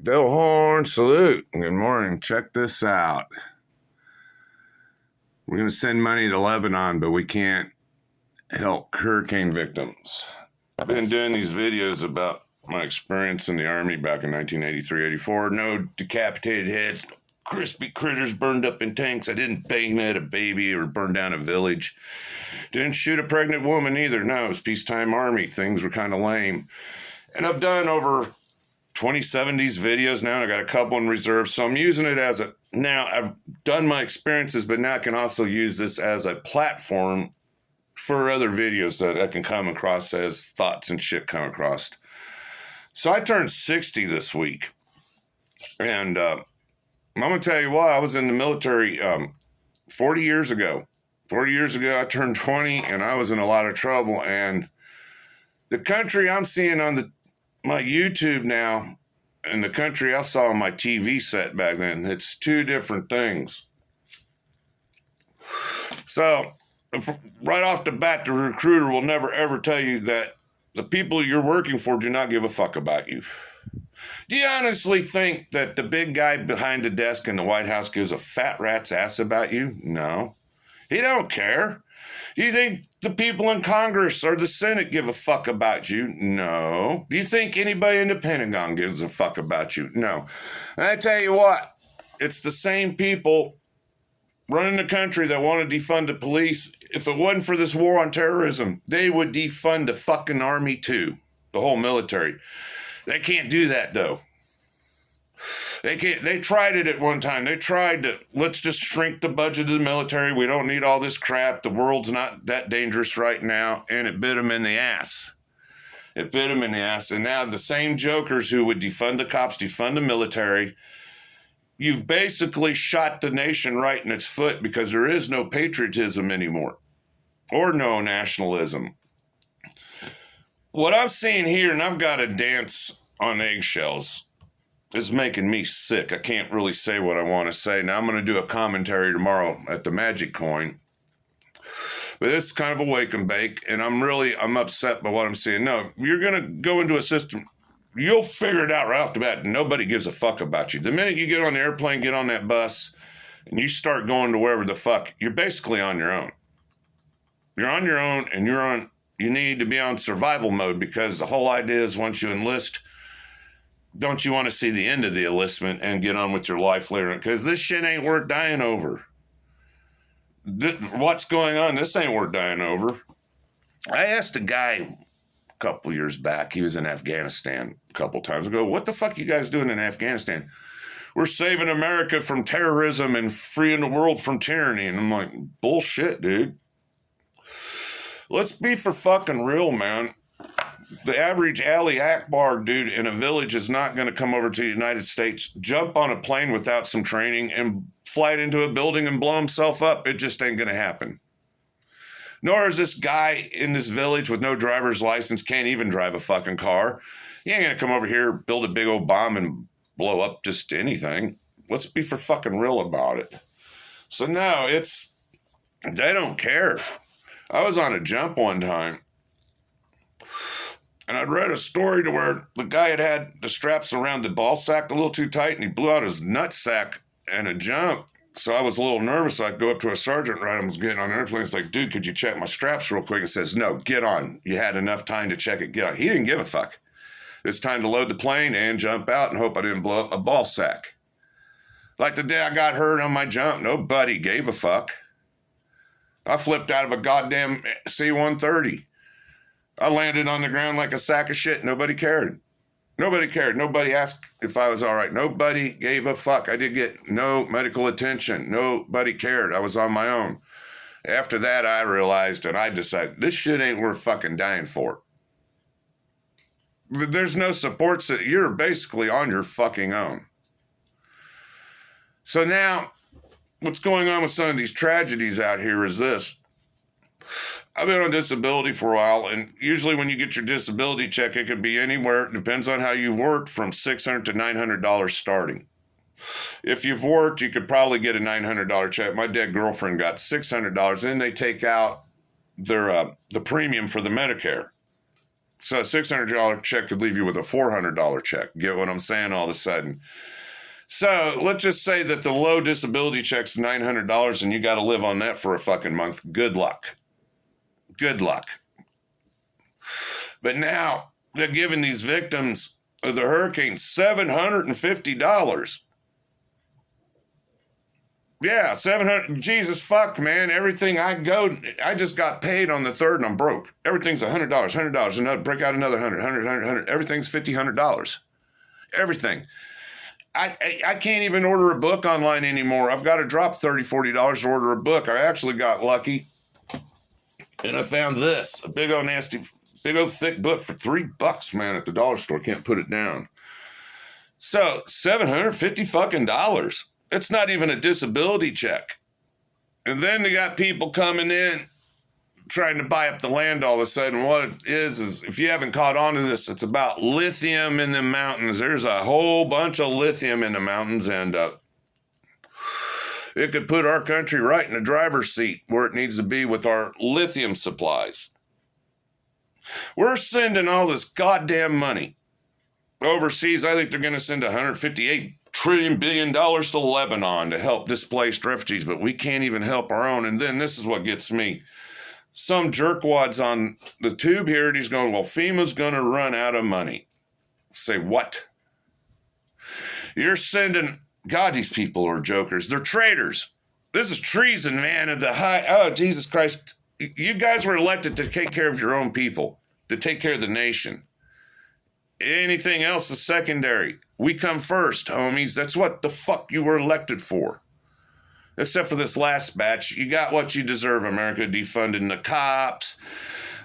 Bill Horn, salute. Good morning. Check this out. We're going to send money to Lebanon, but we can't help hurricane victims. I've been doing these videos about my experience in the Army back in 1983-84. No decapitated heads, no crispy critters burned up in tanks. I didn't bayonet a baby or burn down a village. Didn't shoot a pregnant woman either. No, it was peacetime Army. Things were kind of lame. And I've done over 27 these videos now, and I got a couple in reserve, so I'm using it as now I've done my experiences, but now I can also use this as a platform for other videos that I can come across as thoughts and shit come across. So I turned 60 this week, and I'm going to tell you why. I was in the military 40 years ago. 40 years ago, I turned 20, and I was in a lot of trouble, and the country I'm seeing on my YouTube now and the country I saw on my TV set back then, it's two different things. So right off the bat, the recruiter will never ever tell you that the people you're working for do not give a fuck about you. Do you honestly think that the big guy behind the desk in the White House gives a fat rat's ass about you? No. He don't care. Do you think the people in Congress or the Senate give a fuck about you? No. Do you think anybody in the Pentagon gives a fuck about you? No. And I tell you what, it's the same people running the country that want to defund the police. If it wasn't for this war on terrorism, they would defund the fucking army too, the whole military. They can't do that though. They can't. They tried it at one time. They tried to, let's just shrink the budget of the military. We don't need all this crap. The world's not that dangerous right now. And it bit them in the ass. It bit them in the ass. And now the same jokers who would defund the cops, defund the military, you've basically shot the nation right in its foot because there is no patriotism anymore or no nationalism. What I'm seeing here, and I've got to dance on eggshells, is making me sick. I can't really say what I want to say. Now I'm going to do a commentary tomorrow at the Magic Coin. But it's kind of a wake and bake, and I'm upset by what I'm seeing. No, you're going to go into a system, you'll figure it out right off the bat. Nobody gives a fuck about you. The minute you get on the airplane, get on that bus, and you start going to wherever the fuck, you're basically on your own. You're on your own, and you need to be on survival mode, because the whole idea is once you enlist, don't you want to see the end of the enlistment and get on with your life later? Because this shit ain't worth dying over. What's going on? This ain't worth dying over. I asked a guy a couple years back, he was in Afghanistan a couple times ago, what the fuck you guys doing in Afghanistan? We're saving America from terrorism and freeing the world from tyranny. And I'm like, bullshit, dude. Let's be for fucking real, man. The average Ali Akbar dude in a village is not going to come over to the United States, jump on a plane without some training, and fly it into a building and blow himself up. It just ain't going to happen. Nor is this guy in this village with no driver's license, can't even drive a fucking car. He ain't going to come over here, build a big old bomb, and blow up just anything. Let's be for fucking real about it. So no, they don't care. I was on a jump one time, and I'd read a story to where the guy had the straps around the ball sack a little too tight, and he blew out his nut sack in a jump. So I was a little nervous. So I'd go up to a sergeant right I was getting on an airplane. It's like, dude, could you check my straps real quick? He says, no, get on. You had enough time to check it. Get on. He didn't give a fuck. It's time to load the plane and jump out and hope I didn't blow up a ball sack. Like the day I got hurt on my jump, nobody gave a fuck. I flipped out of a goddamn C-130. I landed on the ground like a sack of shit. Nobody cared. Nobody cared. Nobody asked if I was all right. Nobody gave a fuck. I did get no medical attention. Nobody cared. I was on my own. After that, I realized and I decided this shit ain't worth fucking dying for. There's no supports. You're basically on your fucking own. So now, what's going on with some of these tragedies out here is this. I've been on disability for a while, and usually when you get your disability check, it could be anywhere, it depends on how you've worked, from $600 to $900 starting. If you've worked, you could probably get a $900 check. My dead girlfriend got $600, and then they take out their the premium for the Medicare. So a $600 check could leave you with a $400 check. Get what I'm saying all of a sudden? So let's just say that the low disability check's $900 and you got to live on that for a fucking month. Good luck. Good luck. But now they're giving these victims of the hurricane $750. Yeah, 700. Jesus fuck, man. Everything I just got paid on the 3rd and I'm broke. Everything's $100, $100. Another, break out another 100. Everything's $100. Everything. I can't even order a book online anymore. I've got to drop $30, $40 to order a book. I actually got lucky. And I found this, a big old nasty, big old thick book for $3, man, at the dollar store. Can't put it down. So $750 fucking dollars. It's not even a disability check. And then they got people coming in trying to buy up the land all of a sudden. What it is if you haven't caught on to this, it's about lithium in the mountains. There's a whole bunch of lithium in the mountains, and it could put our country right in the driver's seat where it needs to be with our lithium supplies. We're sending all this goddamn money overseas. I think they're going to send $158 billion to Lebanon to help displaced refugees, but we can't even help our own. And then this is what gets me. Some jerkwad's on the tube here, and he's going, well, FEMA's going to run out of money. Say what? You're sending, God, these people are jokers. They're traitors. This is treason, man, of the high, oh, Jesus Christ. You guys were elected to take care of your own people, to take care of the nation. Anything else is secondary. We come first, homies. That's what the fuck you were elected for. Except for this last batch. You got what you deserve, America. Defunding the cops.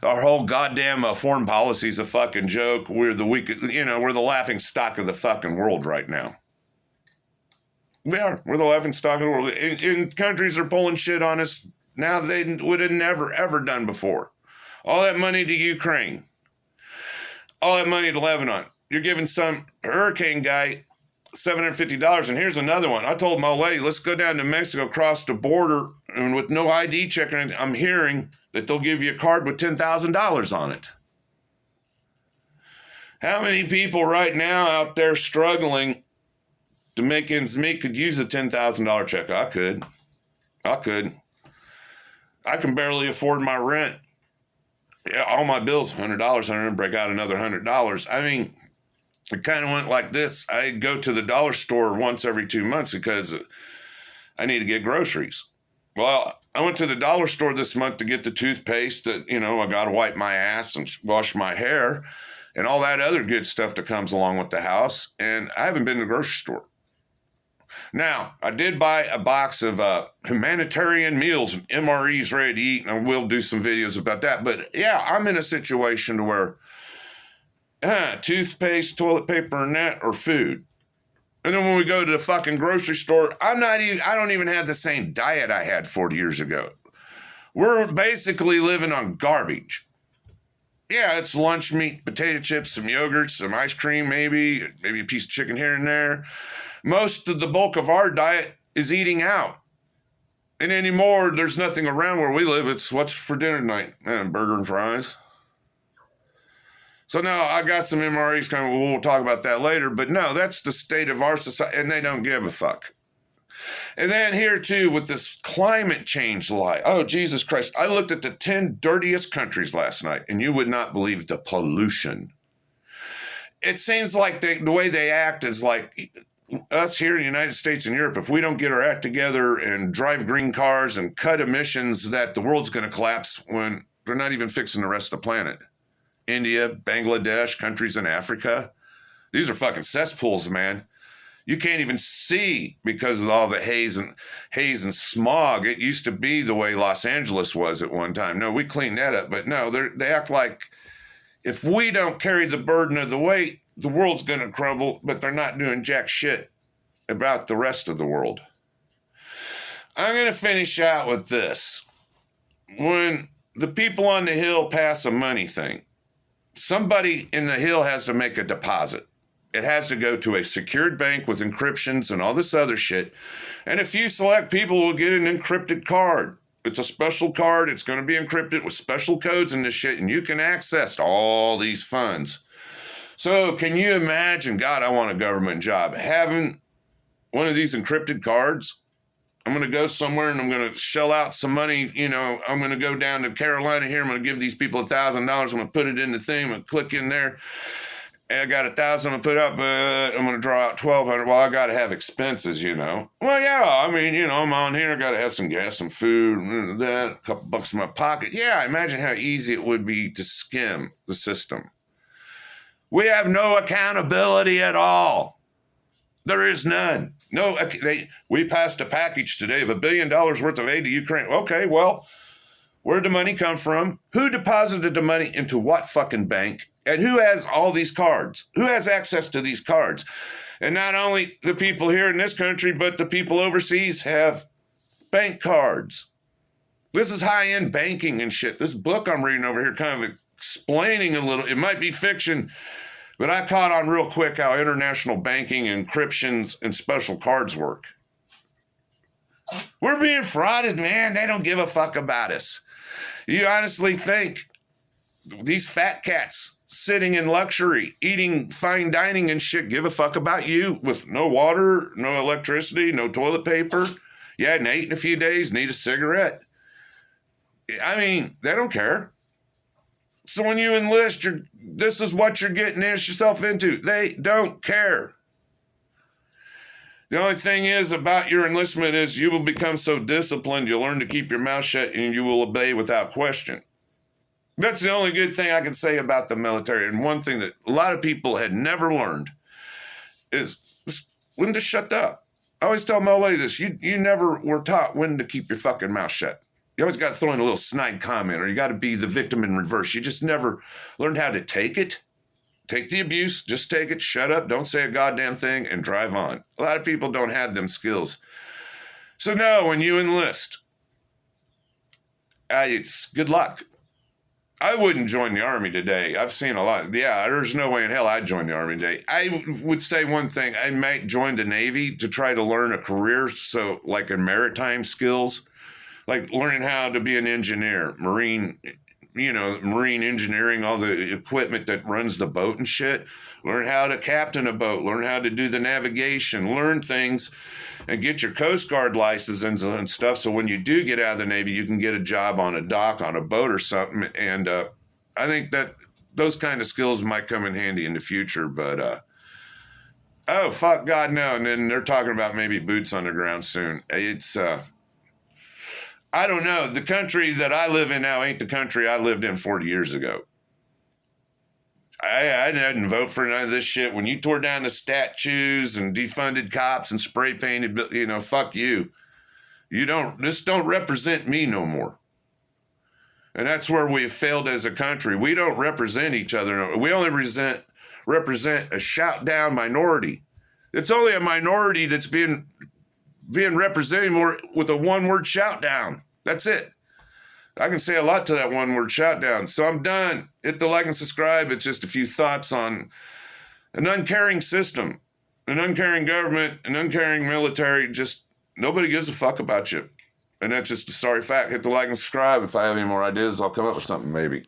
Our whole goddamn foreign policy is a fucking joke. We're the we're the laughing stock of the fucking world right now. We are. We're the laughing stock of the world. And countries are pulling shit on us now they would have never, ever done before. All that money to Ukraine. All that money to Lebanon. You're giving some hurricane guy $750. And here's another one. I told my lady, let's go down to Mexico, cross the border, and with no ID check, I'm hearing that they'll give you a card with $10,000 on it. How many people right now out there struggling to make ends meet could use a $10,000 check? I could. I can barely afford my rent. Yeah, all my bills, $100, and break out another $100. I mean, it kind of went like this. I go to the dollar store once every 2 months because I need to get groceries. Well, I went to the dollar store this month to get the toothpaste that, I got to wipe my ass and wash my hair and all that other good stuff that comes along with the house. And I haven't been to the grocery store. Now, I did buy a box of humanitarian meals, MREs ready to eat, and I will do some videos about that. But yeah, I'm in a situation to where toothpaste, toilet paper, and that, or food. And then when we go to the fucking grocery store, I don't even have the same diet I had 40 years ago. We're basically living on garbage. Yeah, it's lunch meat, potato chips, some yogurt, some ice cream, maybe a piece of chicken here and there. Most of the bulk of our diet is eating out. And anymore, there's nothing around where we live. It's what's for dinner tonight? Burger and fries. So now I got some MREs coming. We'll talk about that later. But no, that's the state of our society, and they don't give a fuck. And then here, too, with this climate change lie. Oh, Jesus Christ. I looked at the 10 dirtiest countries last night, and you would not believe the pollution. It seems like the way they act is like us here in the United States and Europe. If we don't get our act together and drive green cars and cut emissions, that the world's going to collapse when they're not even fixing the rest of the planet. India, Bangladesh, countries in Africa. These are fucking cesspools, man. You can't even see because of all the haze and smog. It used to be the way Los Angeles was at one time. No, we cleaned that up, but no, they act like if we don't carry the burden of the weight, the world's going to crumble, but they're not doing jack shit about the rest of the world. I'm going to finish out with this. When the people on the Hill pass a money thing, somebody in the Hill has to make a deposit. It has to go to a secured bank with encryptions and all this other shit. And a few select people will get an encrypted card. It's a special card. It's going to be encrypted with special codes and this shit, and you can access all these funds. So can you imagine, God, I want a government job, having one of these encrypted cards? I'm going to go somewhere and I'm going to shell out some money. You know, I'm going to go down to Carolina here. I'm going to give these people $1,000. I'm going to put it in the thing. I'm going to click in there. I got 1,000 to put up, but I'm going to draw out 1,200. Well, I got to have expenses, you know. Well, yeah, I mean, you know, I'm on here. I got to have some gas, some food, that, a couple bucks in my pocket. Yeah, imagine how easy it would be to skim the system. We have no accountability at all. There is none. No, we passed a package today of $1 billion worth of aid to Ukraine. Okay, well, where'd the money come from? Who deposited the money into what fucking bank? And who has all these cards? Who has access to these cards? And not only the people here in this country, but the people overseas have bank cards. This is high-end banking and shit. This book I'm reading over here kind of explaining a little. It might be fiction, but I caught on real quick how international banking, encryptions, and special cards work. We're being frauded, man. They don't give a fuck about us. You honestly think these fat cats sitting in luxury, eating fine dining and shit, give a fuck about you with no water, no electricity, no toilet paper? You hadn't eaten in a few days, need a cigarette. I mean, they don't care. So when you enlist, this is what you're getting yourself into. They don't care. The only thing is about your enlistment is you will become so disciplined, you'll learn to keep your mouth shut and you will obey without question. That's the only good thing I can say about the military. And one thing that a lot of people had never learned is when to shut up. I always tell my old lady this, you never were taught when to keep your fucking mouth shut. You always got to throw in a little snide comment, or you got to be the victim in reverse. You just never learned how to take it. Take the abuse, just take it, shut up, don't say a goddamn thing, and drive on. A lot of people don't have them skills. So no, when you enlist, it's good luck. I wouldn't join the Army today. I've seen a lot. Yeah, there's no way in hell I'd join the Army today. I would say one thing. I might join the Navy to try to learn a career, so like in maritime skills, like learning how to be an engineer, marine engineering, all the equipment that runs the boat and shit. Learn how to captain a boat, learn how to do the navigation, learn things, and get your Coast Guard license and stuff. So when you do get out of the Navy, you can get a job on a dock, on a boat or something. And I think that those kind of skills might come in handy in the future. But, oh, fuck God, no. And then they're talking about maybe boots on the ground soon. It's... I don't know. The country that I live in now ain't the country I lived in 40 years ago. I didn't vote for none of this shit. When you tore down the statues and defunded cops and spray painted, fuck you. This don't represent me no more. And that's where we have failed as a country. We don't represent each other. We only represent a shout down minority. It's only a minority that's being represented more with a one-word shout down. That's it. I can say a lot to that one-word shout down. So I'm done. Hit the like and subscribe. It's just a few thoughts on an uncaring system, an uncaring government, an uncaring military. Just nobody gives a fuck about you. And that's just a sorry fact. Hit the like and subscribe. If I have any more ideas, I'll come up with something maybe.